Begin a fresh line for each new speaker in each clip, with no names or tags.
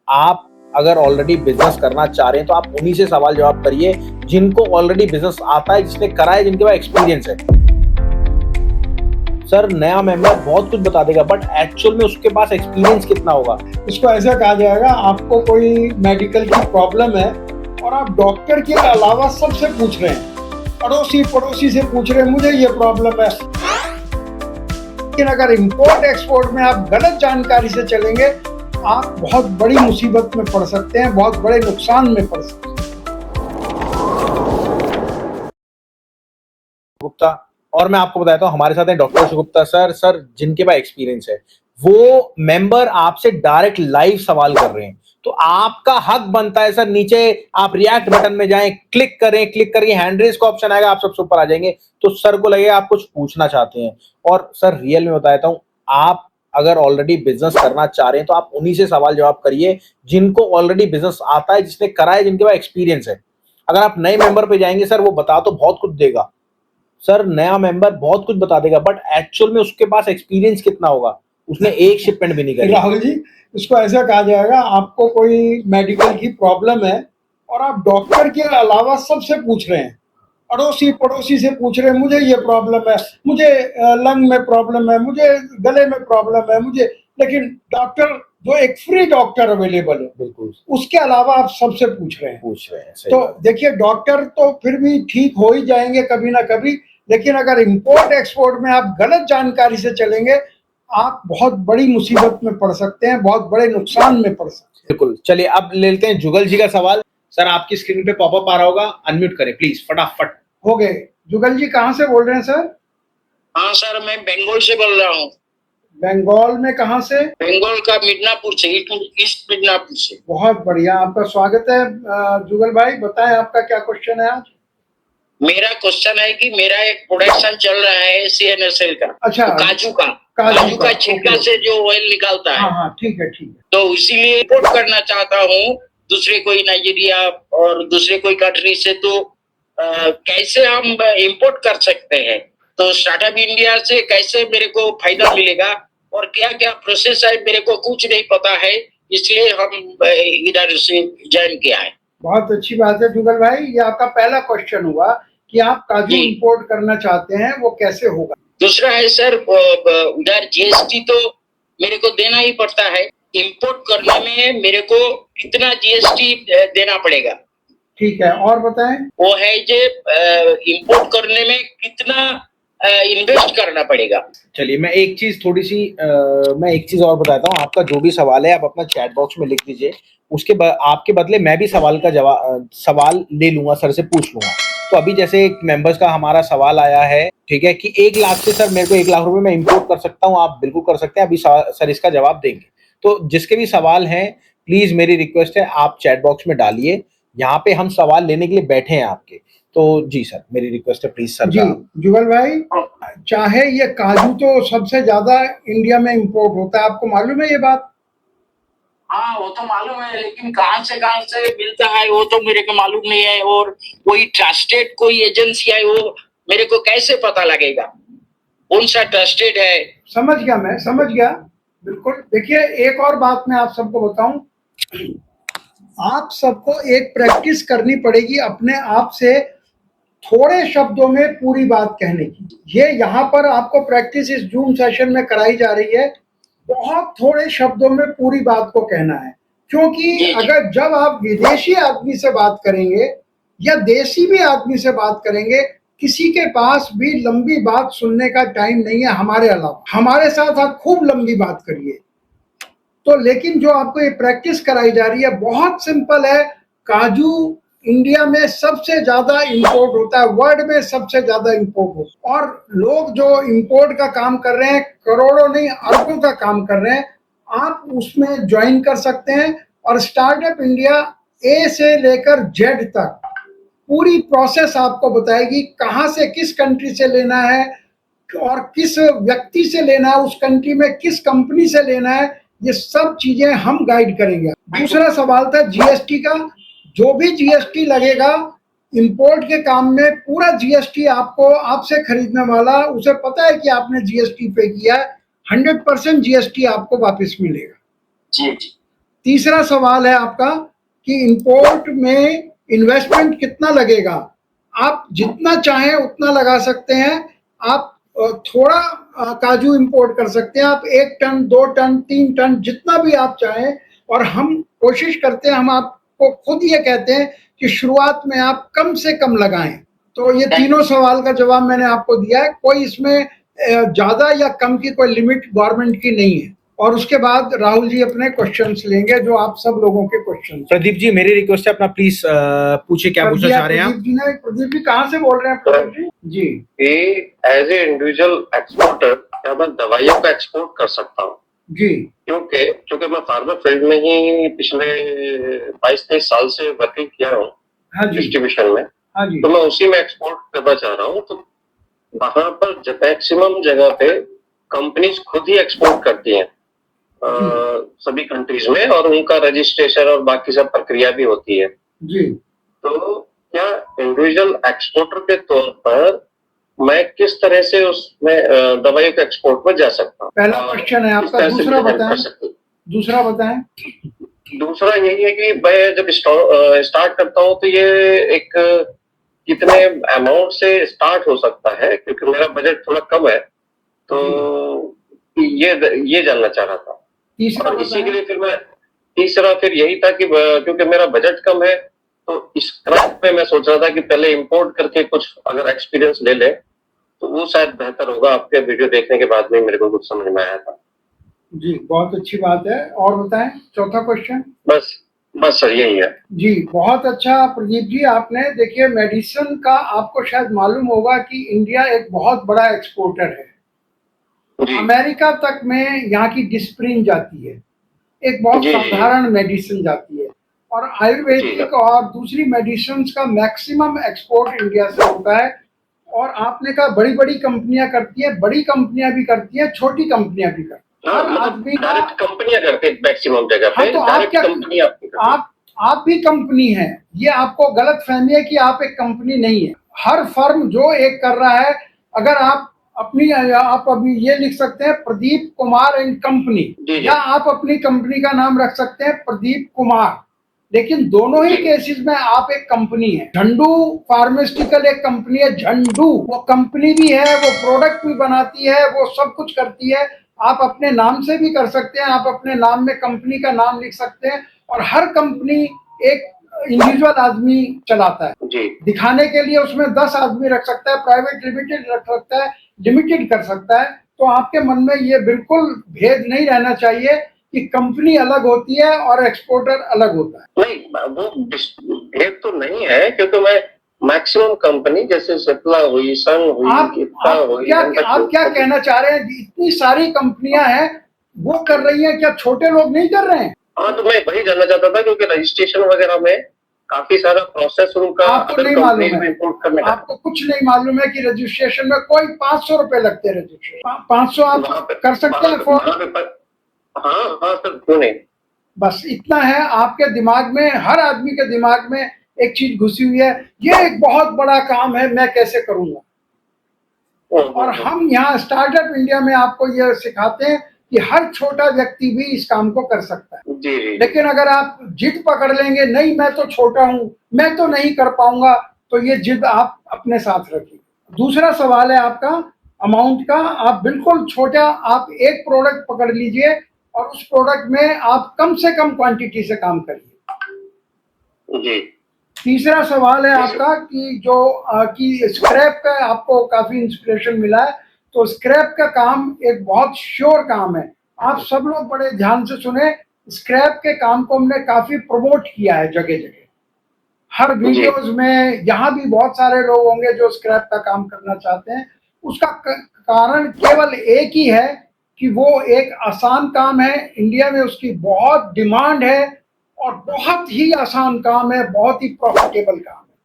आप अगर already business करना चाह रहे हैं तो आप उन्हीं से सवाल जवाब करिए जिनको ऑलरेडी बिजनेस आता है, जिसने करा है, जिनके पास एक्सपीरियंस है। सर नया मेंबर बहुत कुछ बता देगा बट एक्चुअल में उसके पास एक्सपीरियंस कितना होगा।
इसको ऐसा कहा जाएगा, आपको कोई मेडिकल की प्रॉब्लम है और आप डॉक्टर के अलावा सबसे पूछ रहे हैं, पड़ोसी से पूछ रहे हैं मुझे ये प्रॉब्लम है। लेकिन अगर इंपोर्ट एक्सपोर्ट में आप गलत जानकारी से चलेंगे, आप बहुत बड़ी मुसीबत में पड़ सकते हैं, बहुत बड़े नुकसान में पड़ सकते हैं।
गुप्ता, और मैं आपको बताता हूँ हमारे साथ हैं डॉक्टर गुप्ता सर जिनके पास एक्सपीरियंस है, वो मेंबर आपसे डायरेक्ट लाइव सवाल कर रहे हैं, तो आपका हक बनता है सर, नीचे आप रिएक्ट बटन में जाएं, क्लिक करके हैंड रेज का ऑप्शन आएगा, आप सबसे ऊपर आ जाएंगे, तो सर को लगेगा आप कुछ पूछना चाहते हैं। और सर रियल में बताता हूँ, आप अगर ऑलरेडी बिजनेस करना चाह रहे हैं तो आप उन्हीं से सवाल जवाब करिए जिनको ऑलरेडी बिजनेस आता है, जिसने करा है, जिनके पास एक्सपीरियंस है। अगर आप नए मेंबर पे जाएंगे सर, वो बता तो बहुत कुछ देगा, सर नया मेंबर बहुत कुछ बता देगा बट एक्चुअल में उसके पास एक्सपीरियंस कितना होगा, उसने एक शिपमेंट भी नहीं करी।
राहुल जी, इसको ऐसा कहा जाएगा, आपको कोई मेडिकल की प्रॉब्लम है और आप डॉक्टर के अलावा सबसे पूछ रहे हैं, पड़ोसी से पूछ रहे हैं मुझे ये प्रॉब्लम है, मुझे लंग में प्रॉब्लम है, मुझे गले में प्रॉब्लम है, मुझे, लेकिन डॉक्टर जो एक फ्री डॉक्टर अवेलेबल है,
बिल्कुल
उसके अलावा आप सबसे पूछ रहे हैं। तो देखिए, डॉक्टर तो फिर भी ठीक हो ही जाएंगे कभी ना कभी, लेकिन अगर इंपोर्ट एक्सपोर्ट में आप गलत जानकारी से चलेंगे, आप बहुत बड़ी मुसीबत में पड़ सकते हैं, बहुत बड़े नुकसान में पड़ सकते हैं।
बिल्कुल, चलिए अब ले लेते हैं जुगल जी का सवाल। सर आपकी स्क्रीन पे पॉपअप आ रहा होगा, अनम्यूट करें प्लीज फटाफट।
हो गए। जुगल जी कहाँ से बोल रहे हैं सर?
हाँ सर, मैं बंगाल से बोल रहा हूँ।
बंगाल में कहाँ से?
बंगाल का मिदनापुर से, ईस्ट मिदनापुर से।
बहुत बढ़िया, आपका स्वागत है। जुगल भाई बताएं, आपका क्या क्वेश्चन है आज?
मेरा क्वेश्चन है कि मेरा एक प्रोडक्शन चल रहा है CNSL का।
अच्छा,
तो काजू का छिलका से जो ऑयल निकालता है।
हाँ ठीक है।
तो इसीलिए इम्पोर्ट करना चाहता हूँ दूसरे कोई नाइजीरिया और दूसरे कोई कंट्री से, तो कैसे हम इम्पोर्ट कर सकते हैं? तो स्टार्टअप इंडिया से कैसे मेरे को फायदा मिलेगा और क्या क्या प्रोसेस है, मेरे को कुछ नहीं पता है, इसलिए हम इधर से ज्वाइन किया है।
बहुत अच्छी बात है जुगल भाई, ये आपका पहला क्वेश्चन हुआ कि आप काजू इंपोर्ट करना चाहते हैं, वो कैसे होगा।
दूसरा है सर, उधर GST तो मेरे को देना ही पड़ता है, इंपोर्ट करने में मेरे को कितना GST देना पड़ेगा?
ठीक है, और बताएं।
वो है जो इंपोर्ट करने में कितना इन्वेस्ट करना पड़ेगा।
चलिए मैं एक चीज और बताता हूँ, आपका जो भी सवाल है आप अपना चैट बॉक्स में लिख दीजिए, आपके बदले मैं भी सवाल ले लूंगा, सर से पूछ लूंगा। तो अभी जैसे एक मेंबर्स का हमारा सवाल आया है, ठीक है, कि 1 लाख से सर मेरे को 1 लाख रुपए मैं इंपोर्ट कर सकता हूँ, आप बिल्कुल कर सकते हैं, अभी सर इसका जवाब देंगे। तो जिसके भी सवाल हैं प्लीज मेरी रिक्वेस्ट है आप चैट बॉक्स में डालिए, यहाँ पे हम सवाल लेने के लिए बैठे हैं आपके। तो जी सर मेरी रिक्वेस्ट है प्लीज सर।
जी जुगल भाई, चाहे ये काजू तो सबसे ज्यादा इंडिया में इंपोर्ट होता है, आपको मालूम है ये बात?
हाँ वो तो मालूम है, लेकिन कहाँ से मिलता है वो तो मेरे को मालूम नहीं है, और कोई ट्रस्टेड कोई एजेंसी है वो मेरे को कैसे पता लगेगा कौन सा ट्रस्टेड है?
समझ गया बिल्कुल। देखिए, एक और बात मैं आप सबको बताऊं, आप सबको एक प्रैक्टिस करनी पड़ेगी अपने आप से थोड़े शब्दों में पूरी बात कहने की। ये यहाँ पर आपको प्रैक्टिस इस जूम सेशन में कराई जा रही है, बहुत थोड़े शब्दों में पूरी बात को कहना है, क्योंकि अगर जब आप विदेशी आदमी से बात करेंगे या देसी भी आदमी से बात करेंगे, किसी के पास भी लंबी बात सुनने का टाइम नहीं है हमारे अलावा। हमारे साथ आप खूब लंबी बात करिए। तो लेकिन जो आपको ये प्रैक्टिस कराई जा रही है बहुत सिंपल है। काजू इंडिया में सबसे ज्यादा इंपोर्ट होता है, वर्ल्ड में सबसे ज्यादा इंपोर्ट होता है, और लोग जो इंपोर्ट का काम कर रहे हैं करोड़ों नहीं अरबों का काम कर रहे हैं। आप उसमें ज्वाइन कर सकते हैं और स्टार्टअप इंडिया A से लेकर Z तक पूरी प्रोसेस आपको बताएगी, कहाँ से किस कंट्री से लेना है और किस व्यक्ति से लेना है, उस कंट्री में किस कंपनी से लेना है, ये सब चीजें हम गाइड करेंगे। दूसरा सवाल था GST का। जो भी GST लगेगा इंपोर्ट के काम में, पूरा GST आपको, आपसे खरीदने वाला उसे पता है कि आपने GST पे किया है, 100% GST आपको वापस मिलेगा।
जी।
तीसरा सवाल है आपका कि इंपोर्ट में इन्वेस्टमेंट कितना लगेगा। आप जितना चाहें उतना लगा सकते हैं। आप थोड़ा काजू इंपोर्ट कर सकते हैं, आप 1 टन 2 टन 3 टन जितना भी आप चाहें। और हम कोशिश करते हैं, हम आपको खुद ये कहते हैं कि शुरुआत में आप कम से कम लगाएं। तो ये तीनों सवाल का जवाब मैंने आपको दिया है। कोई इसमें ज्यादा या कम की कोई लिमिट गवर्नमेंट की नहीं है। और उसके बाद राहुल जी अपने क्वेश्चंस लेंगे, जो आप सब लोगों के क्वेश्चन।
प्रदीप जी, मेरी रिक्वेस्ट है, अपना प्लीज पूछिए, क्या पूछना चाह रहे हैं आप?
प्रदीप जी कहाँ से बोल रहे हैं प्रदीप जी?
कि एज ए इंडिविजुअल एक्सपोर्टर क्या मैं दवाइयों का एक्सपोर्ट कर सकता हूँ?
जी,
क्योंकि मैं फार्मा फील्ड में ही पिछले 22-23 साल से वर्किंग किया हूँ।
हाँ जी,
डिस्ट्रीब्यूशन में।
हाँ जी,
तो मैं उसी में एक्सपोर्ट करना चाह रहा हूँ। तो वहां पर मैक्सिमम जगह पे कंपनीज खुद ही एक्सपोर्ट करती हैं सभी कंट्रीज में, और उनका रजिस्ट्रेशन और बाकी सब प्रक्रिया भी होती है
जी।
तो क्या इंडिविजुअल एक्सपोर्टर के तौर पर मैं किस तरह से उसमें दवाइयों के एक्सपोर्ट में जा सकता हूँ?
पहला क्वेश्चन है आपका। दूसरा बताएं।
दूसरा यही है कि मैं जब स्टार्ट करता हूँ तो ये एक कितने अमाउंट से स्टार्ट हो सकता है, क्योंकि मेरा बजट थोड़ा कम है। तो ये जानना चाह रहा था। और इसी के लिए तीसरा यही था कि क्योंकि मेरा बजट कम है, तो इस क्रैप में मैं सोच रहा था कि पहले इंपोर्ट करके कुछ अगर एक्सपीरियंस ले ले तो वो शायद बेहतर होगा। आपके वीडियो देखने के बाद में मेरे को कुछ समझ में आया था।
जी, बहुत अच्छी बात है। और बताएं चौथा क्वेश्चन।
बस सर यही है
जी। बहुत अच्छा प्रदीप जी, आपने देखिए मेडिसिन का आपको शायद मालूम होगा कि इंडिया एक बहुत बड़ा एक्सपोर्टर है। अमेरिका तक में यहाँ की डिस्प्रिन जाती है, एक बहुत साधारण मेडिसिन जाती है। और आयुर्वेदिक और दूसरी मेडिसिन का मैक्सिमम एक्सपोर्ट इंडिया से होता है। और आपने कहा बड़ी बड़ी कंपनियां करती है, बड़ी कंपनियां भी करती है, छोटी कंपनियां भी करती है। हर आदमी का
कंपनियां करते हैं मैक्सिमम जगह पे।
तो आप भी कंपनी है, ये आपको गलत फहमी है कि आप एक कंपनी नहीं है। हर फर्म जो एक कर रहा है, अगर आप अभी ये लिख सकते हैं प्रदीप कुमार एंड कंपनी, या आप अपनी कंपनी का नाम रख सकते हैं प्रदीप कुमार। लेकिन दोनों ही केसेस में आप एक कंपनी है। झंडू फार्मास्यूटिकल एक कंपनी है, झंडू वो कंपनी भी है, वो प्रोडक्ट भी बनाती है, वो सब कुछ करती है। आप अपने नाम से भी कर सकते हैं, आप अपने नाम में कंपनी का नाम लिख सकते हैं। और हर कंपनी एक इंडिविजुअल आदमी चलाता है। दिखाने के लिए उसमें 10 आदमी रख सकता है, प्राइवेट लिमिटेड रख सकता है, लिमिटेड कर सकता है। तो आपके मन में ये बिल्कुल भेद नहीं रहना चाहिए कि कंपनी अलग होती है और एक्सपोर्टर अलग होता है।
नहीं, वो भेद तो नहीं है, क्योंकि मैं मैक्सिमम कंपनी जैसे सिप्ला हुई, सन हुई,
आप क्या कहना चाह रहे हैं? इतनी सारी कंपनियां हैं, वो कर रही हैं, क्या छोटे लोग नहीं कर रहे हैं?
हाँ, तो मैं वही जानना चाहता था, क्योंकि रजिस्ट्रेशन वगैरह में काफी सारा प्रोसेस उनका
आपको नहीं मालूम है। आपको कुछ नहीं मालूम है कि रजिस्ट्रेशन में कोई 500 रुपए लगते हैं। रजिस्ट्रेशन 500 आप कर सकते हैं।
हाँ सर, क्यों नहीं।
बस इतना है। आपके दिमाग में, हर आदमी के दिमाग में एक चीज घुसी हुई है, ये एक बहुत बड़ा काम है, मैं कैसे करूंगा। और हम यहाँ स्टार्टअप इंडिया में आपको ये सिखाते हैं कि हर छोटा व्यक्ति भी इस काम को कर सकता है। लेकिन अगर आप जिद पकड़ लेंगे, नहीं मैं तो छोटा हूं, मैं तो नहीं कर पाऊंगा, तो ये जिद आप अपने साथ रखिए। दूसरा सवाल है आपका अमाउंट का। आप बिल्कुल छोटा, आप एक प्रोडक्ट पकड़ लीजिए और उस प्रोडक्ट में आप कम से कम क्वांटिटी से काम करिए। तीसरा सवाल है आपका कि स्क्रैप का आपको काफी इंस्पिरेशन मिला है। तो स्क्रैप का काम एक बहुत श्योर काम है। आप सब लोग बड़े ध्यान से सुने, स्क्रैप के काम को हमने काफी प्रमोट किया है जगह जगह, हर वीडियोस में। यहाँ भी बहुत सारे लोग होंगे जो स्क्रैप का काम करना चाहते हैं। उसका कारण केवल एक ही है कि वो एक आसान काम है, इंडिया में उसकी बहुत डिमांड है और बहुत ही आसान काम है, बहुत ही प्रॉफिटेबल काम है।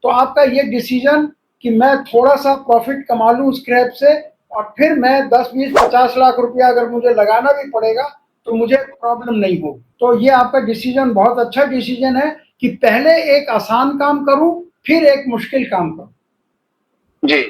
तो आपका ये डिसीजन कि मैं थोड़ा सा प्रॉफिट कमा लूँ स्क्रैप से और फिर मैं 10, 20, 50 लाख रुपया अगर मुझे लगाना भी पड़ेगा तो मुझे प्रॉब्लम नहीं होगी। तो ये आपका डिसीजन बहुत अच्छा डिसीजन है कि पहले एक आसान काम करूं, फिर एक मुश्किल काम करूं।
जी।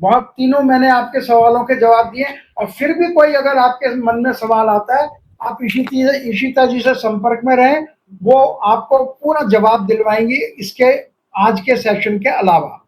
बहुत तीनों मैंने आपके सवालों के जवाब दिए। और फिर भी कोई अगर आपके मन में सवाल आता है आप इशिता जी से संपर्क में रहें, वो आपको पूरा जवाब दिलवाएंगी इसके आज के सेशन के अलावा।